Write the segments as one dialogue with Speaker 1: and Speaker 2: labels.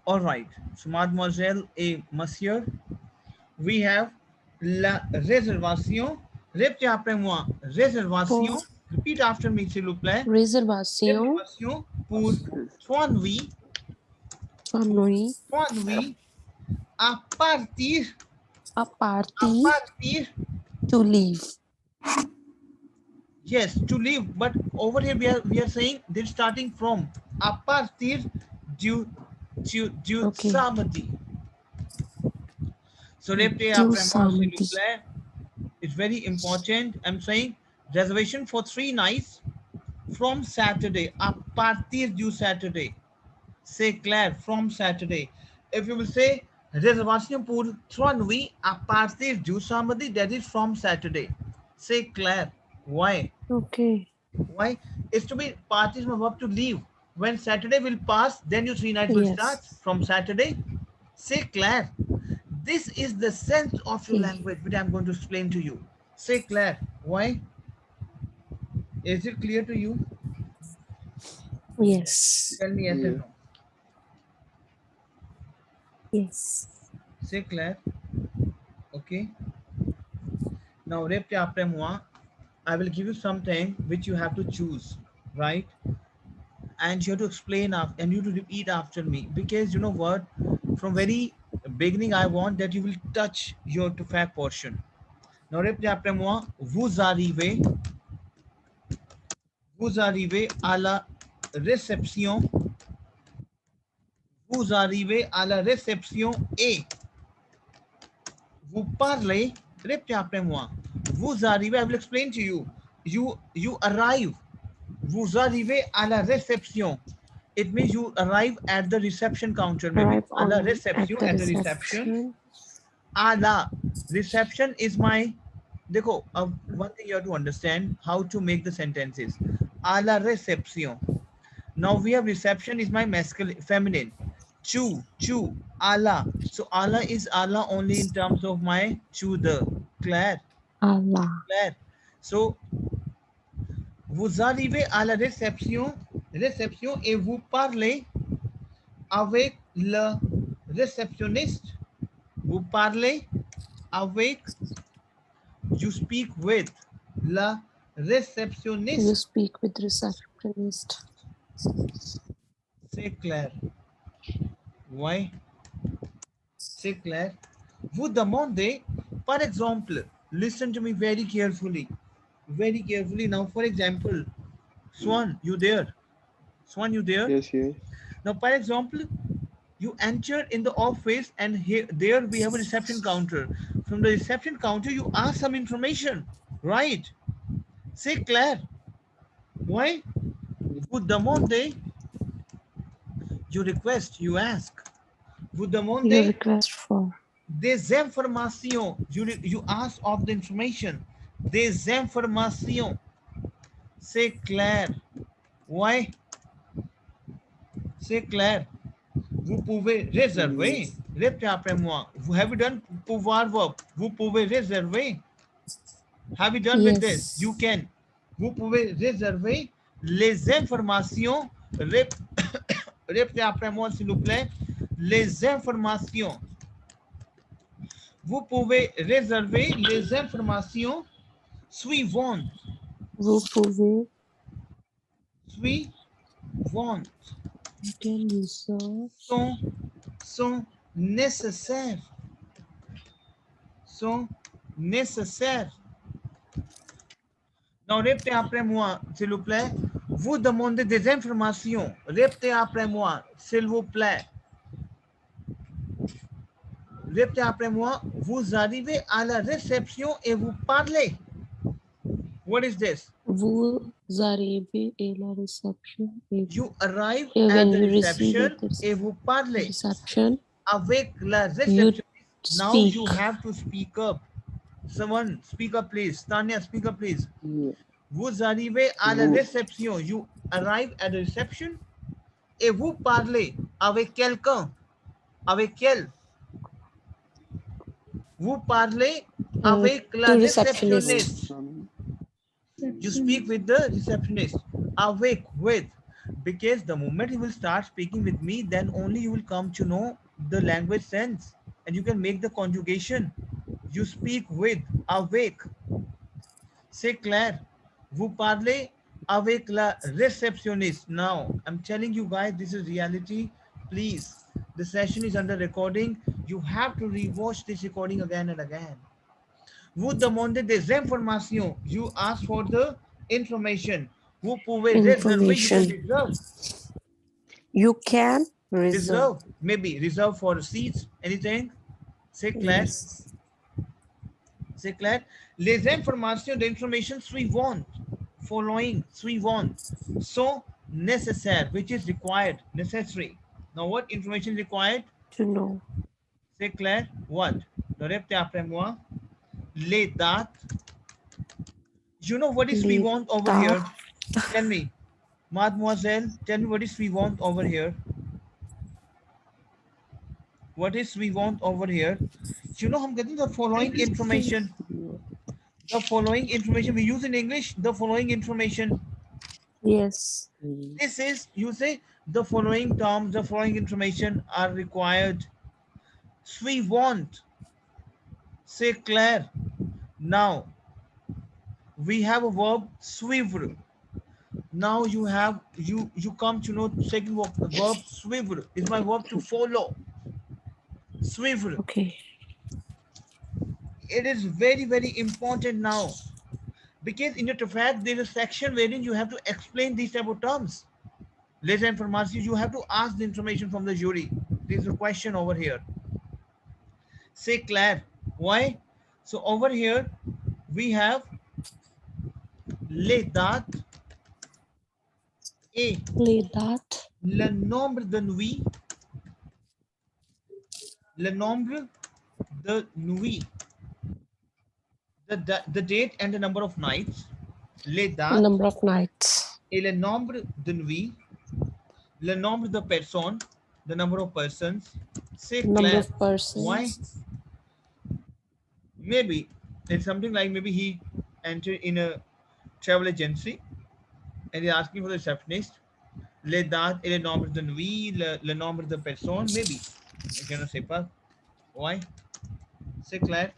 Speaker 1: All right. So, mademoiselle et monsieur, we have la réservation. Répétez après moi.
Speaker 2: pour
Speaker 1: Réservation. Repeat after me, s'il vous plaît.
Speaker 2: réservation,
Speaker 1: Réservation pour 3 nuits.
Speaker 2: trois nuits
Speaker 1: 3 nuits à partir,
Speaker 2: à
Speaker 1: à
Speaker 2: partir
Speaker 1: partir,
Speaker 2: to leave.
Speaker 1: yes, to leave. But over here we are saying they're starting from à partir du
Speaker 2: Okay.
Speaker 1: samedi. So répétez
Speaker 2: Du
Speaker 1: après moi, s'il vous
Speaker 2: samedi.
Speaker 1: plaît. It's very important. I'm saying reservation for 3 nights from Saturday, à partir du Saturday. C'est clair, from Saturday. If you will say réservation pour 3 nuits à partir du samedi, that is from Saturday. C'est clair. Why?
Speaker 2: Okay.
Speaker 1: Why? It's to be parties verb to leave. When Saturday will pass, then your 3 nights will start
Speaker 2: Yes.
Speaker 1: from Saturday. Say clair. This is the sense of your
Speaker 2: Okay.
Speaker 1: language which I'm going to explain to you. Say clair. Why? Is it clear to you?
Speaker 2: Yes.
Speaker 1: Tell me yes and
Speaker 3: Yeah.
Speaker 1: no.
Speaker 2: Yes.
Speaker 1: Say clair. Okay. Now, répétez après moi. I will give you something which you have to choose, right? And you have to explain after, and you have to repeat after me, because you know what, from very beginning I want that you will touch your to fact portion. Now répétez après moi. Vous arrivez à la réception. Vous arrivez à la réception et vous parlez. Répétez après moi. Vous arrivez, I will explain to you. You arrive. Vous arrivez à la réception. It means you arrive at the reception counter, maybe.
Speaker 2: Arrive
Speaker 1: À la
Speaker 2: on at
Speaker 1: réception,
Speaker 2: the
Speaker 1: at the reception.
Speaker 2: reception.
Speaker 1: À la reception is my. Dekho, one thing you have to understand how to make the sentences. À la réception. Now we have reception is my masculine, feminine. Chu, ala. So ala is ala only in terms of my chu the. Claire,
Speaker 2: Allah.
Speaker 1: Claire. So vous arrivez à la réception et vous parlez avec le réceptionniste. Vous parlez avec, you speak with la
Speaker 2: You
Speaker 1: réceptionniste.
Speaker 2: speak with receptionist.
Speaker 1: C'est clair. Why? C'est clair. Vous demandez, par exemple, listen to me very carefully. Very carefully. Now, for example, Swan, you there? Swan, you there?
Speaker 3: Yes, yes.
Speaker 1: Now, for example, you enter in the office and here there we have a reception counter. From the reception counter, you ask some information, right? C'est clair. Why? Vous demandez, you request, you ask. Vous
Speaker 2: You
Speaker 1: demandez
Speaker 2: request for
Speaker 1: des informations. You ask of the information. Des informations. C'est clair. Why? C'est clair. Vous pouvez réserver. Répétez après moi. Vous have you done pouvoir verb? Vous pouvez réserver. Have you done with this? You
Speaker 2: yes.
Speaker 1: can. Vous pouvez réserver les informations. Répétez après moi, s'il vous plaît. Les informations. Vous pouvez réserver les informations suivantes.
Speaker 2: Vous pouvez
Speaker 1: Suivantes
Speaker 2: reserve
Speaker 1: sont nécessaires. Sont nécessaires. Non, répétez après moi, s'il vous plaît. Vous demandez des informations. Répétez après moi, s'il vous plaît. Répétez après moi. Vous arrivez à la réception et vous parlez. What is this?
Speaker 2: Vous arrivez à la réception et
Speaker 1: You arrive
Speaker 2: when
Speaker 1: at the
Speaker 2: you receive
Speaker 1: reception
Speaker 2: at the
Speaker 1: et vous parlez
Speaker 2: reception,
Speaker 1: avec la
Speaker 2: you
Speaker 1: réceptionniste. Now
Speaker 2: speak.
Speaker 1: you have to speak up. Someone speak up, please. Tanya, speak up, please.
Speaker 3: Yeah.
Speaker 1: Vous arrivez à la
Speaker 3: Vous-
Speaker 1: réception. You arrive at the reception et vous parlez avec quelqu'un. Avec quel? Vous parlez avec la
Speaker 2: to receptionist.
Speaker 1: réceptionniste. You speak with the receptionist. Avec, with. Because the moment you will start speaking with me, then only you will come to know the language sense and you can make the conjugation. You speak with, avec. C'est clair. Vous parlez avec la réceptionniste. Now, I'm telling you guys, this is reality. Please, the session is under recording. You have to rewatch this recording again and again. Vous demandez des informations. You ask for the information. Vous pouvez réserver. You can
Speaker 2: Information.
Speaker 1: reserve.
Speaker 2: You can reserve.
Speaker 1: Reserve. Maybe reserve for seats. Anything. C'est clair.
Speaker 2: Yes.
Speaker 1: C'est clair. Les informations d'information suivantes. Following. Suivant. So necessaire. Which is required. Necessary. Now what information is required?
Speaker 2: To know.
Speaker 1: C'est clair. What? Répétez après moi. Les dates. You know what is we
Speaker 2: Les
Speaker 1: want over
Speaker 2: dates.
Speaker 1: here? Tell me. Mademoiselle, tell me what is we want over here? What is we want over here? You know, I'm getting the following information. The following information we use in English. The following information.
Speaker 2: Yes.
Speaker 1: This is, you say, the following terms, the following information are required. We want. C'est clair. Now, we have a verb, suivre. Now you have, you come to know second verb, suivre is my verb to follow. Suivre.
Speaker 2: Okay.
Speaker 1: It is very, very important now. Because in your TOEFL, there is a section wherein you have to explain these type of terms. Les informations, you have to ask the information from the jury. There's a question over here. C'est clair. Why? So over here, we have les dates et
Speaker 2: Les dates.
Speaker 1: le nombre de nuits. Le nombre de nuits. The date and the number of nights. Les dates.
Speaker 2: Number of nights.
Speaker 1: Et le nombre de nuits. Le nombre de personnes. The number of persons. C'est
Speaker 2: Number
Speaker 1: clair.
Speaker 2: of persons.
Speaker 1: Why? Maybe it's something like maybe he entered in a travel agency and he's asking for the receptionist. Les dates et le nombre de nuits, le nombre de personnes. Maybe. Je ne sais pas. Why? C'est clair.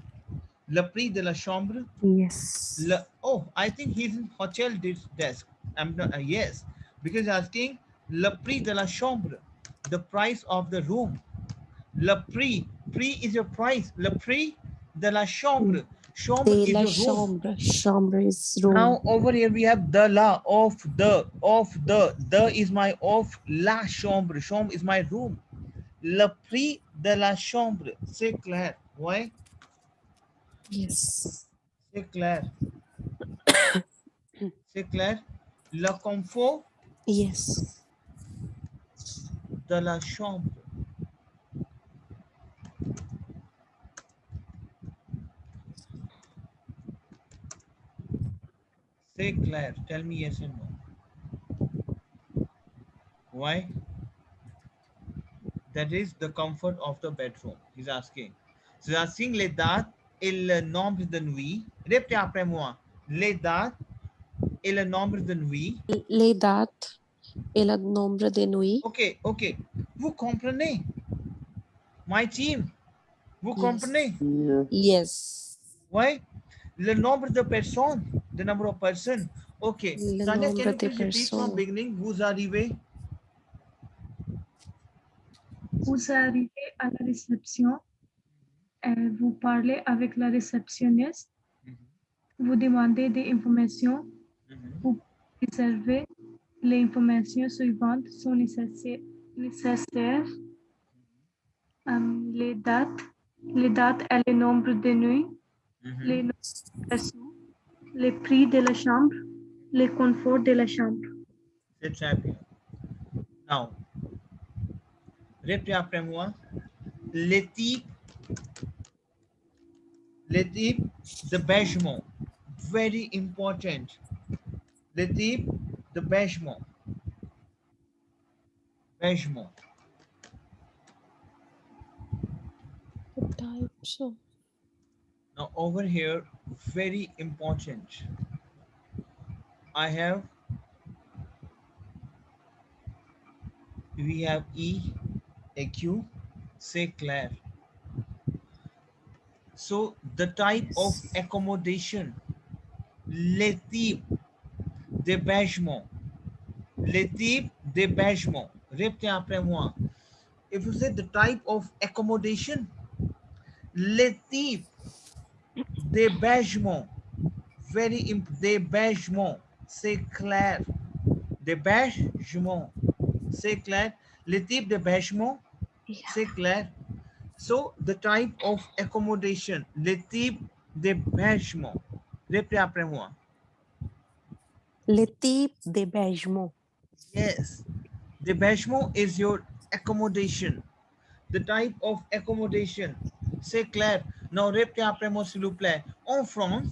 Speaker 1: Le prix de la chambre.
Speaker 2: Yes.
Speaker 1: Oh, I think he's in hotel desk. I'm not, yes, because asking le prix de la chambre, the price of the room. Le prix is your price. Le prix de la chambre. Chambre
Speaker 2: De
Speaker 1: is
Speaker 2: la
Speaker 1: your room.
Speaker 2: chambre. Chambre is room.
Speaker 1: Now over here we have de la, of the. The is my of, la chambre. Chambre is my room. Le prix de la chambre. C'est clair. Why?
Speaker 2: Yes.
Speaker 1: C'est clair. C'est clair. Le confort
Speaker 2: Yes.
Speaker 1: de la chambre. C'est clair. Tell me yes and no. Why? That is the comfort of the bedroom. He's asking. So he's asking les dates et le nombre de nuits. Répétez après moi. Les dates et le nombre de nuits.
Speaker 2: Les dates et le nombre de nuits.
Speaker 1: Ok. Vous comprenez? My team. Vous comprenez?
Speaker 2: Yes.
Speaker 1: Why? Le nombre de personnes. The number of person. Okay.
Speaker 2: Le
Speaker 1: Tanya,
Speaker 2: nombre
Speaker 1: can you
Speaker 2: de
Speaker 1: please repeat from
Speaker 2: personnes.
Speaker 1: beginning? Vous arrivez?
Speaker 3: Vous arrivez à la réception, vous parlez avec la réceptionniste, vous demandez des informations, vous réservez les informations suivantes sont nécessaires, les dates et le nombre de nuits, les nombres de personnes, les prix de la chambre, le confort de la chambre.
Speaker 1: C'est très bien. Now, répétez après moi. Les types de bâtiment. Very important. Les types de bâtiment. Bâtiment.
Speaker 2: The types of.
Speaker 1: Now over here, very important. I have We have E, a Q. Say Claire. So the type of accommodation, le type d'hébergement, le type d'hébergement. Répétez après moi. If you say the type of accommodation, le type d'hébergement, d'hébergement, c'est clair. D'hébergement, c'est clair. Le type d'hébergement, c'est clair. So, the type of accommodation, le type d'hébergement. Répétez après moi.
Speaker 2: Le type d'hébergement.
Speaker 1: Yes. D'hébergement is your accommodation. The type of accommodation. C'est clair. Now, répétez après moi, s'il vous plaît. En France,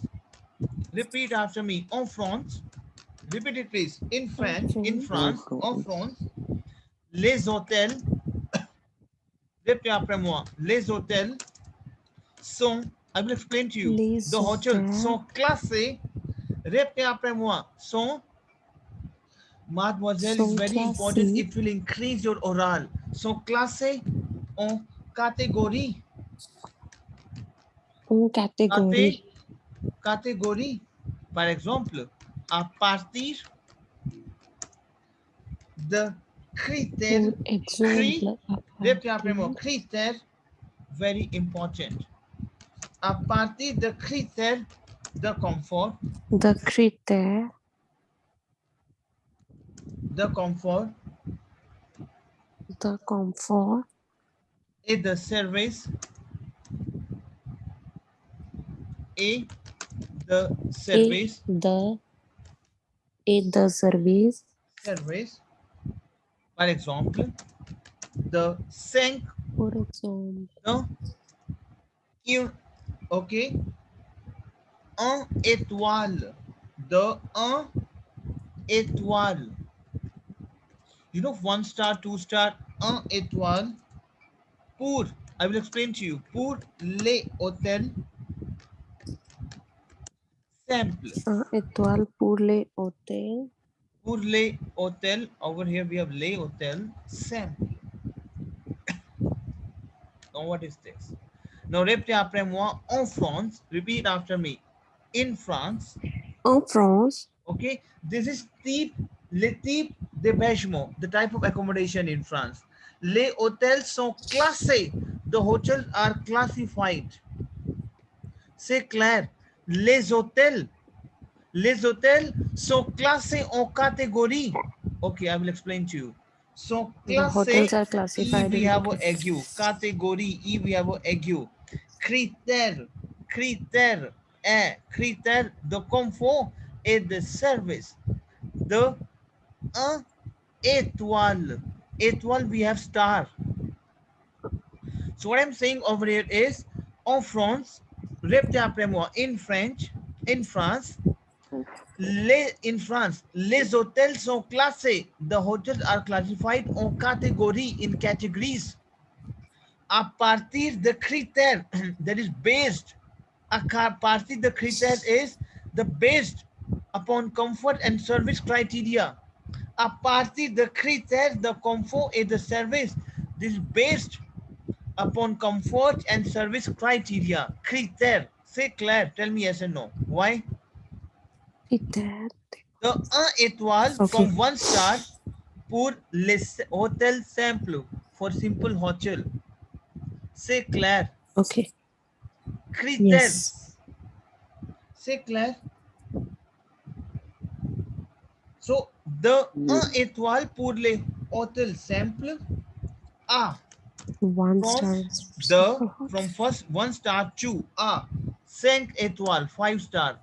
Speaker 1: repeat after me. En France, repeat it please. In France, en France, les hôtels, répétez après moi. Les hôtels sont, I will explain to you.
Speaker 2: Les
Speaker 1: The hotels
Speaker 2: hôtels
Speaker 1: sont classés. Répétez après moi. Sont, mademoiselle, is
Speaker 2: sont
Speaker 1: very important.
Speaker 2: classés
Speaker 1: It will increase your oral. Sont classés en catégorie.
Speaker 2: en catégorie.
Speaker 1: Catégorie. Par exemple, à partir de critères.
Speaker 2: Pour exemple, à
Speaker 1: Répétez après moi.
Speaker 2: partir
Speaker 1: Critères, very important. À partir de critères de confort.
Speaker 2: de critères
Speaker 1: De confort
Speaker 2: de confort
Speaker 1: et de service. Et de service.
Speaker 2: et de service.
Speaker 1: Service. Par exemple, de 5.
Speaker 2: Por exemple,
Speaker 1: OK. 1 étoile. De 1 étoile. You know, 1 star, 2 star, 1 étoile. Pour, I will explain to you. Pour les hôtels simples.
Speaker 2: 1 étoile pour les hôtels.
Speaker 1: Pour les hôtels, over here we have les hôtels simple. Now what is this? Now répétez après moi. En France, repeat after me. In France.
Speaker 2: En France,
Speaker 1: Okay, this is le type d'hébergement, the type of accommodation in France. Les hôtels sont classés. The hotels are classified. C'est clair. Les hôtels sont classés en catégorie. Okay, I will explain to you. Sont
Speaker 2: the
Speaker 1: classés.
Speaker 2: hotels are
Speaker 1: E,
Speaker 2: classified
Speaker 1: we
Speaker 2: in
Speaker 1: have a aigu. Catégorie. E, we have a aigu. Critères. Critères de confort et de service. The 1 étoile. Étoile, we have star. So what I'm saying over here is, en France, répétez après moi. In France, les hôtels sont classés. The hotels are classified en catégories, in categories. À partir de critères, that is based. À partir de critères is the based upon comfort and service criteria. À partir de critères de confort et de service, this is based upon comfort and service criteria. Critères, c'est clair. Tell me yes or no. Why?
Speaker 2: critères.
Speaker 1: The 1 étoile from 1 star pour les hôtels simples, for simple hotel. C'est clair.
Speaker 2: Okay.
Speaker 1: Critères.
Speaker 2: Yes.
Speaker 1: C'est clair. So, the 1 étoile pour les hôtels simples. A.
Speaker 2: 1 star.
Speaker 1: From first 1 star to A. 5 étoiles, 5 star.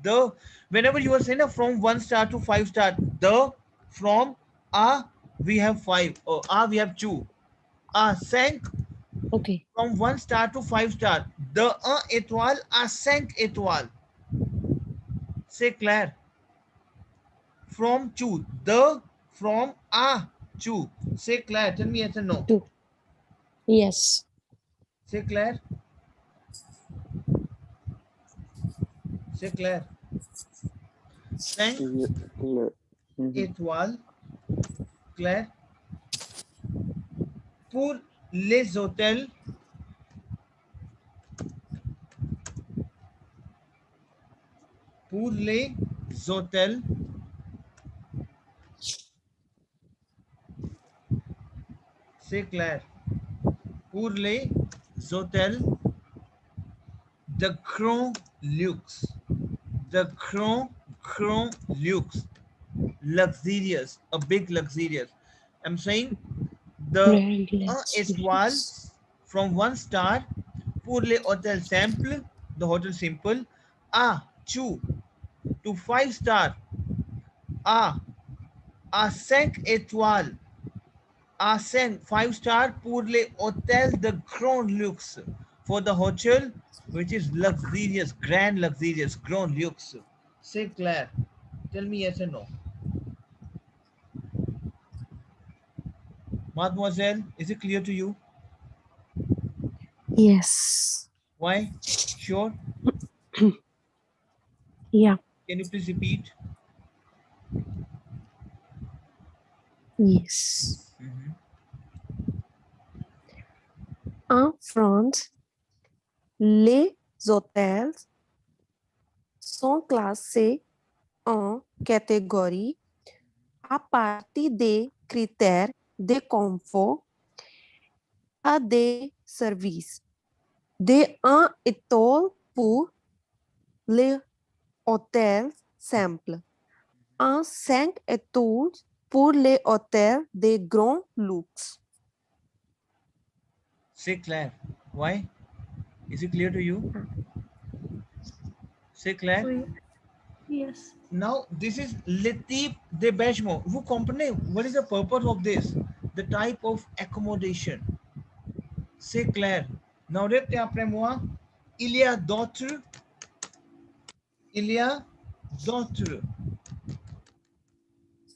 Speaker 1: The, whenever you are saying from 1 star to 5 star, the, from A, we have 5. Or A, we have 2. A, 5.
Speaker 2: Okay.
Speaker 1: From 1 star to 5 star. The 1 étoile à 5 étoiles. C'est clair. From 2. The, from A, 2. C'est clair. Tell me yes or no.
Speaker 2: 2. Yes.
Speaker 1: C'est clair. C'est clair. 5 étoiles. Clair. Pour les hôtels. Pour les hôtels. C'est clair. Pour les hôtels, the Grand Luxe. The Grand Luxe. Luxurious. A big luxurious. I'm saying the
Speaker 2: Grand
Speaker 1: un
Speaker 2: luxurious.
Speaker 1: étoile from 1 star pour les hôtels simples, the hotel simple, a 2 to 5 star, a 5 étoiles, a 5 star pour les hôtels de grand luxe, for the hotel which is luxurious, grand luxurious, grand luxe. C'est clair. Tell me yes or no. Mademoiselle, is it clear to you?
Speaker 2: Yes.
Speaker 1: Why? Sure.
Speaker 2: Yeah.
Speaker 1: Can you please repeat?
Speaker 2: Yes.
Speaker 1: Mhm.
Speaker 2: En France, les hôtels sont classés en catégories à partir des critères de confort à des services. De 1 étoile pour les hôtels simples. En 5 étoiles pour les hôtels de grand luxe.
Speaker 1: C'est clair. Why? Is it clear to you? C'est clair?
Speaker 3: Oui. Yes.
Speaker 1: Now, this is l'étype d'hébergement. Vous comprenez? What is the purpose of this? The type of accommodation. C'est clair. Now, répétez après moi. Il y a d'autres. Il y a d'autres.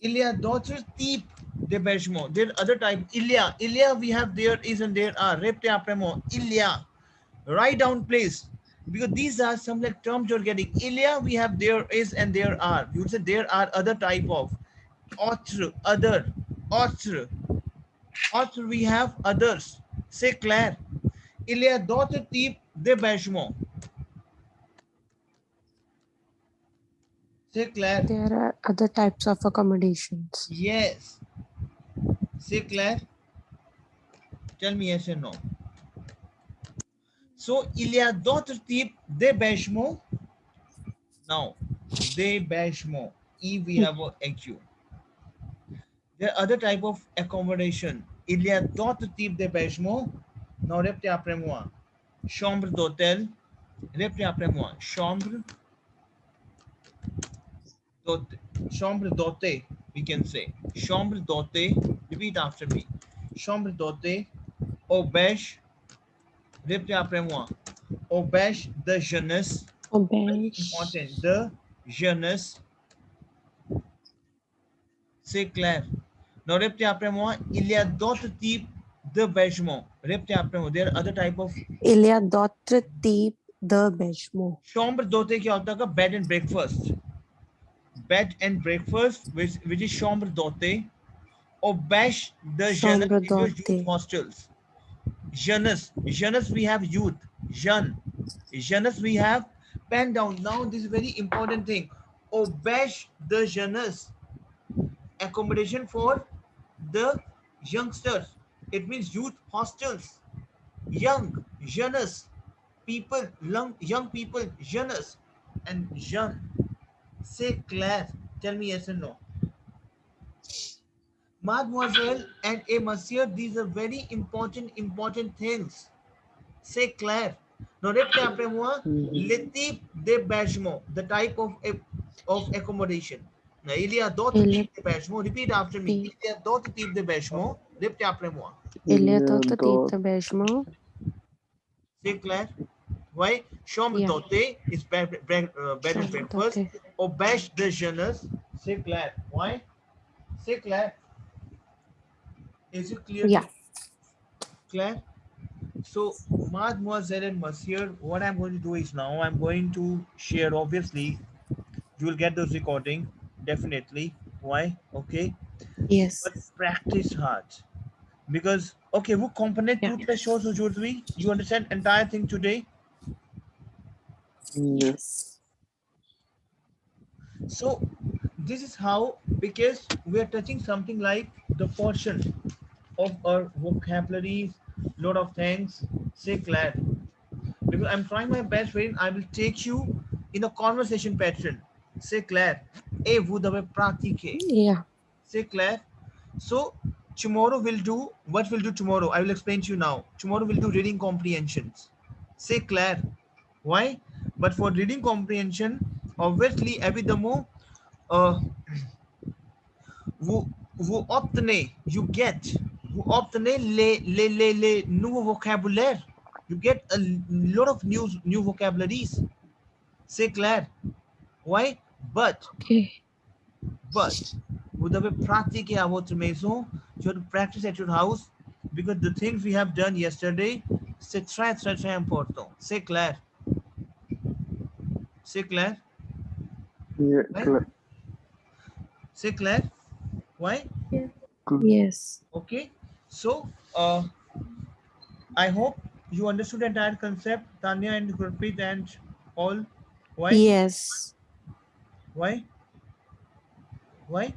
Speaker 1: Il y a d'autres types d'hébergement. There are other types. Il y a, we have there is and there are. Répétez après moi. Il y a. Write down please. Because these are some like terms you're getting. Ilya, we have there is and there are. You would say there are other type of. Autre, other, autre. Autre, we have others. C'est clair. Il y a d'autres types d'hébergement. C'est clair.
Speaker 2: There are other types of accommodations.
Speaker 1: Yes. C'est clair. Tell me yes or no. So, il y a d'autres types d'hébergement. Now, d'hébergement. E, we have a EQ. There are other type of accommodation. Il y a d'autres types d'hébergement. Non, répétez après moi. Chambre d'hôtel. Répétez après moi. Chambre d'hôtel. Chambre d'hôtel, we can say. Chambre d'hôtel. Repeat after me. Chambre d'hôtel. Auberge. Répétez après moi. Auberge de jeunesse. Very
Speaker 2: Auberge.
Speaker 1: important. De jeunesse. C'est clair. Now, répétez après moi. Il y a d'autres types d'hébergement. Répétez après moi. There are other type of.
Speaker 2: Il y a d'autres types d'hébergement.
Speaker 1: Chambre d'hôtel क्या होता है? Bed and breakfast. Bed and breakfast, which is chambre d'hôtel. Auberge de jeunesse,
Speaker 2: Chambre
Speaker 1: is your
Speaker 2: d'hôtel.
Speaker 1: youth hostels. Jeunesse. Jeunesse, we have youth. Jeune. Jeunesse, we have. Pen down. Now, this is very important thing. Auberge de jeunesse. Accommodation for the youngsters. It means youth hostels. Young, jeunesse. People, young people, jeunesse. And jeune. C'est clair. Tell me yes or no. Mademoiselle and a monsieur, these are very important things. C'est clair. Now, répétez après moi. Le type d'hébergement, the type of accommodation. Now, il y a d'autres types d'hébergement. Repeat after me. Il y a d'autres types d'hébergement. Répétez après moi.
Speaker 2: Il y a d'autres types d'hébergement.
Speaker 1: C'est clair. Why? Chambre
Speaker 2: Yeah.
Speaker 1: d'hôtel is bed and
Speaker 2: Chambre
Speaker 1: breakfast.
Speaker 2: d'hôtel.
Speaker 1: Auberge de jeunesse. C'est clair. Why? C'est clair. Is it clear?
Speaker 2: Yeah.
Speaker 1: Claire? So, mademoiselle and monsieur, what I'm going to do is now I'm going to share, obviously, you will get those recording, definitely. Why? Okay.
Speaker 2: Yes.
Speaker 1: But practice hard. Because okay, वो component
Speaker 2: Yeah.
Speaker 1: two thresholds हो जोड़वी, you understand entire thing today.
Speaker 4: Yes.
Speaker 1: So this is how, because we are touching something like the portion of our vocabularies, lot of things. Say Claire, because I'm trying my best wherein I will take you in a conversation pattern. Say Claire, ए वो दबे प्रातिके.
Speaker 2: Yeah.
Speaker 1: Say Claire. So tomorrow we'll do, what we'll do tomorrow, I will explain to you now. Tomorrow we'll do reading comprehensions. Say Claire. Why? But for reading comprehension, obviously every demo uh, वो obtene, you get, वो obtene le nouveau vocabulaire. You get a lot of new vocabularies. C'est clair. Why?
Speaker 2: Okay.
Speaker 1: But vous devez pratiquer à votre maison. You have to practice at your house, because the things we have done yesterday, c'est très important. C'est clair. C'est clair.
Speaker 4: Yeah.
Speaker 1: Why? C'est clair. Why?
Speaker 3: Yes.
Speaker 2: Yes.
Speaker 1: Okay. So I hope you understood the entire concept, Tanya and Gurpreet and all. Why?
Speaker 2: Yes.
Speaker 1: Why? Why?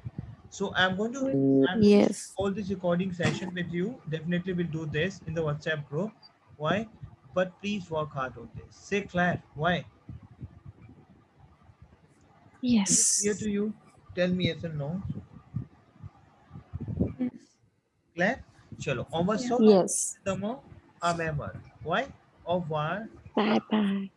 Speaker 1: So I'm going to
Speaker 2: Yes.
Speaker 1: all this recording session with you. Definitely will do this in the WhatsApp group. Why? But please work hard on this. Say Claire. Why? Is it clear
Speaker 2: Yes.
Speaker 1: to you? Tell me yes or no.
Speaker 3: Yes.
Speaker 1: Claire? Chalo. On va
Speaker 3: Yeah.
Speaker 1: so
Speaker 2: Yes.
Speaker 1: Why? Au revoir.
Speaker 2: Bye bye.